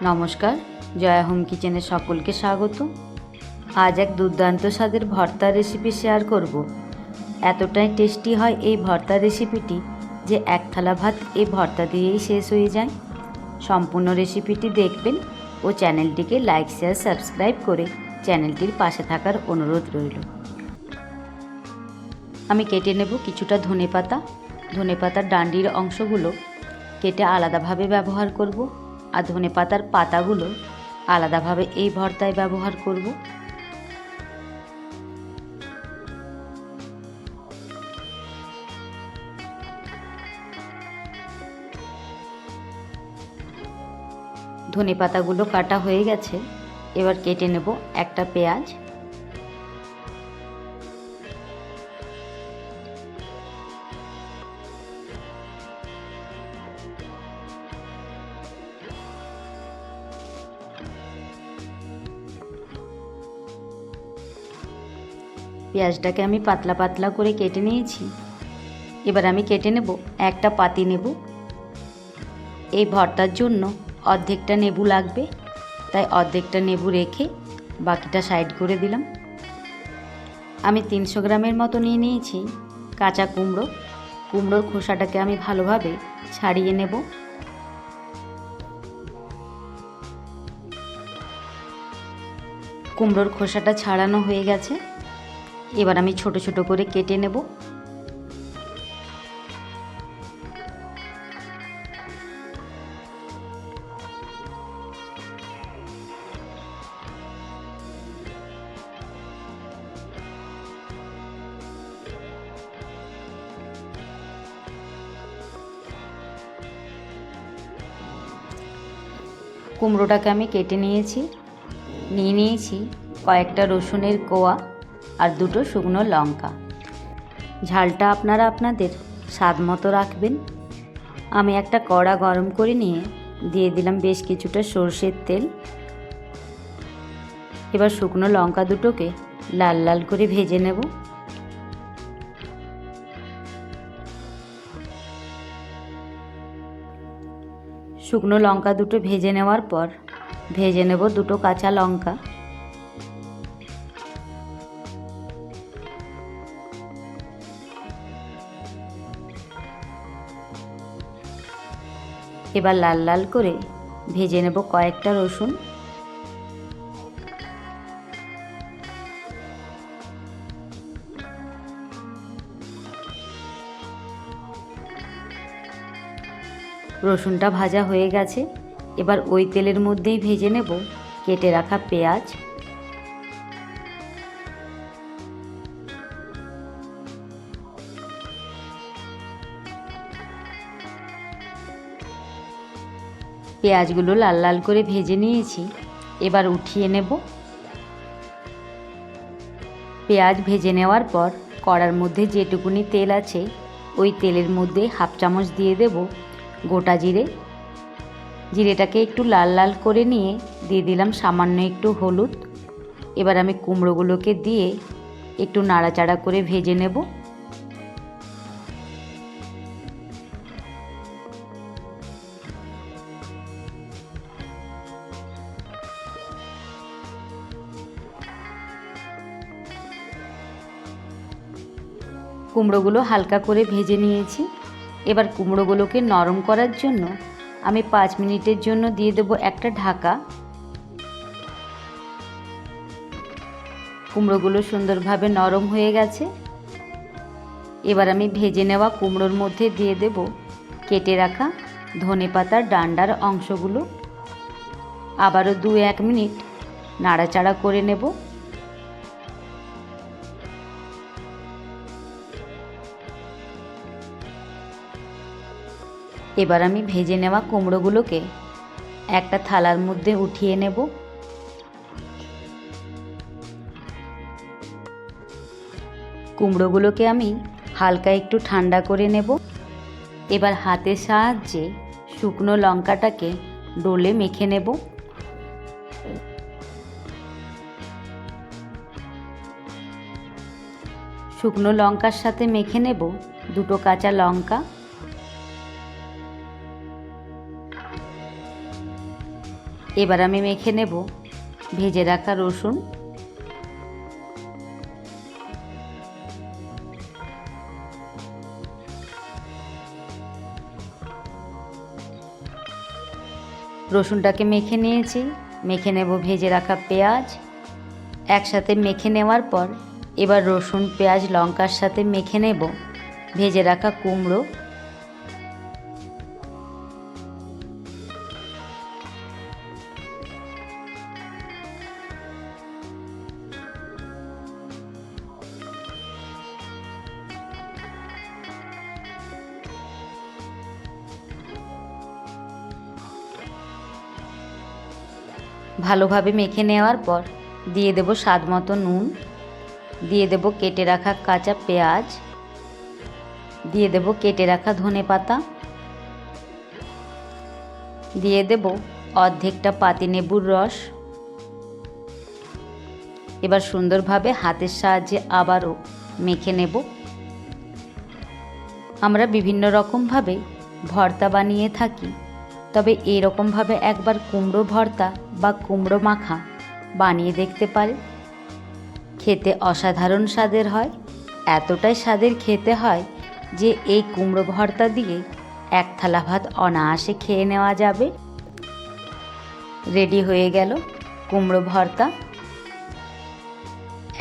নমস্কার, জয়া হোম কিচেনে সকলকে স্বাগত। আজ এক দুর্দান্ত স্বাদের ভর্তার রেসিপি শেয়ার করব। এতটাই টেস্টি হয় এই ভর্তার রেসিপিটি যে এক থালা ভাত এই ভর্তা দিয়েই শেষ হয়ে যায়। সম্পূর্ণ রেসিপিটি দেখবেন ও চ্যানেলটিকে লাইক শেয়ার সাবস্ক্রাইব করে চ্যানেলটির পাশে থাকার অনুরোধ রইল। আমি কেটে নেব কিছুটা ধনেপাতা। ধনেপাতার ডান্ডির অংশগুলো কেটে আলাদাভাবে ব্যবহার করব, আর ধনেপাতার পাতাগুলো আলাদাভাবে এই ভর্তায় ব্যবহার করব। ধনেপাতাগুলো কাটা হয়ে গেছে, এবার কেটে নেব একটা পেঁয়াজ। পেঁয়াজটাকে আমি পাতলা পাতলা করে কেটে নিয়েছি। এবার আমি কেটে নেব একটা পাতি লেবু। এই ভর্তার জন্য অর্ধেকটা লেবু লাগবে, তাই অর্ধেকটা লেবু রেখে বাকিটা সাইড করে দিলাম। আমি 300 গ্রামের মতো নিয়ে নিয়েছি কাঁচা কুমড়ো। কুমড়োর খোসাটাকে আমি ভালোভাবে ছাড়িয়ে নেব। কুমড়োর খোসাটা ছাড়ানো হয়ে গেছে, এবার আমি ছোট ছোট করে কেটে নেব। কুমড়োটাকে আমি কেটে নিয়েছি। নিয়েছি কয়েকটা রসুনের কোয়া আর দুটো শুকনো লঙ্কা। ঝালটা আপনারা আপনাদের স্বাদ মতো রাখবেন। আমি একটা কড়া গরম করে নিয়ে দিয়ে দিলাম বেশ কিছুটা সর্ষের তেল। এবার শুকনো লঙ্কা দুটোকে লাল লাল করে ভেজে নেব। শুকনো লঙ্কা দুটো ভেজে নেওয়ার পর ভেজে নেব দুটো কাঁচা লঙ্কা। এবার লাল লাল করে ভেজে নেব কয়েকটা রসুন। রসুনটা ভাজা হয়ে গেছে, এবার ওই তেলের মধ্যেই ভেজে নেব কেটে রাখা পেঁয়াজ। পেঁয়াজগুলো লাল লাল করে ভেজে নিয়েছি, এবার উঠিয়ে নেব। পেঁয়াজ ভেজে নেওয়ার পর কড়ার মধ্যে যেটুকুনি তেল আছে ওই তেলের মধ্যে হাফ চামচ দিয়ে দেব গোটা জিরে। জিরেটাকে একটু লাল লাল করে নিয়ে দিয়ে দিলাম সামান্য একটু হলুদ। এবার আমি কুমড়োগুলোকে দিয়ে একটু নাড়াচাড়া করে ভেজে নেব। কুমড়োগুলো হালকা করে ভেজে নিয়েছি। এবার কুমড়োগুলোকে নরম করার জন্য আমি 5 মিনিটের জন্য দিয়ে দেব একটা ঢাকা। কুমড়োগুলো সুন্দরভাবে নরম হয়ে গেছে। এবার আমি ভেজে নেওয়া কুমড়োর মধ্যে দিয়ে দেব কেটে রাখা ধনেপাতার ডান্ডার অংশগুলো। আবারও 2-1 মিনিট নাড়াচাড়া করে নেব। এবার আমি ভেজে নেওয়া কুমড়োগুলোকে একটা থালার মধ্যে উঠিয়ে নেব। কুমড়োগুলোকে আমি হালকা একটু ঠান্ডা করে নেব। এবার হাতের সাহায্যে শুকনো লঙ্কাটাকে ডলে মেখে নেব। শুকনো লঙ্কার সাথে মেখে নেব দুটো কাঁচা লঙ্কা। এবার আমি মেখে নেব ভেজে রাখা রসুন। রসুনটাকে মেখে নিয়েছি, মেখে নেব ভেজে রাখা পেঁয়াজ। একসাথে মেখে নেওয়ার পর এবার রসুন, পেঁয়াজ, লঙ্কার সাথে মেখে নেব ভেজে রাখা কুমড়ো। ভালোভাবে মেখে নেওয়ার পর দিয়ে দেব স্বাদ মতো নুন, দিয়ে দেব কেটে রাখা কাঁচা পেঁয়াজ, দিয়ে দেব কেটে রাখা ধনেপাতা, দিয়ে দেব অর্ধেকটা পাতিলেবুর রস। এবার সুন্দরভাবে হাতের সাহায্যে আবারও মেখে নেব। আমরা বিভিন্ন রকমভাবে ভর্তা বানিয়ে থাকি, তবে এরকমভাবে একবার কুমড়ো ভর্তা বা কুমড়ো মাখা বানিয়ে দেখতে পারে। খেতে অসাধারণ স্বাদের হয়, এতটাই স্বাদের খেতে হয় যে এই কুমড়ো ভর্তা দিয়ে এক থালা ভাত অনায়াসে খেয়ে নেওয়া যাবে। রেডি হয়ে গেল কুমড়ো ভর্তা।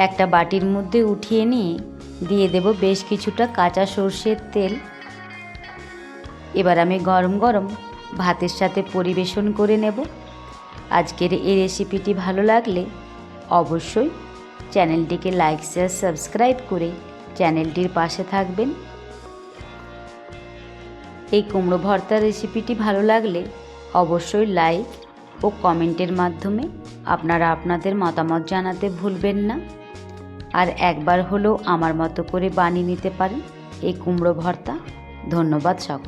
একটা বাটির মধ্যে উঠিয়ে নিয়ে দিয়ে দেব বেশ কিছুটা কাঁচা সর্ষের তেল। এবার আমি গরম গরম ভাতের সাথে পরিবেশন করে নেব। আজকের এই রেসিপিটি ভালো লাগলে অবশ্যই চ্যানেলটিকে লাইক, শেয়ার, সাবস্ক্রাইব করে চ্যানেলটির পাশে থাকবেন। এই কুমড়ো ভর্তা রেসিপিটি ভালো লাগলে অবশ্যই লাইক ও কমেন্টের মাধ্যমে আপনারা আপনাদের মতামত জানাতে ভুলবেন না। আর একবার হলেও আমার মতো করে বানিয়ে নিতে পারেন এই কুমড়ো ভর্তা। ধন্যবাদ সকল।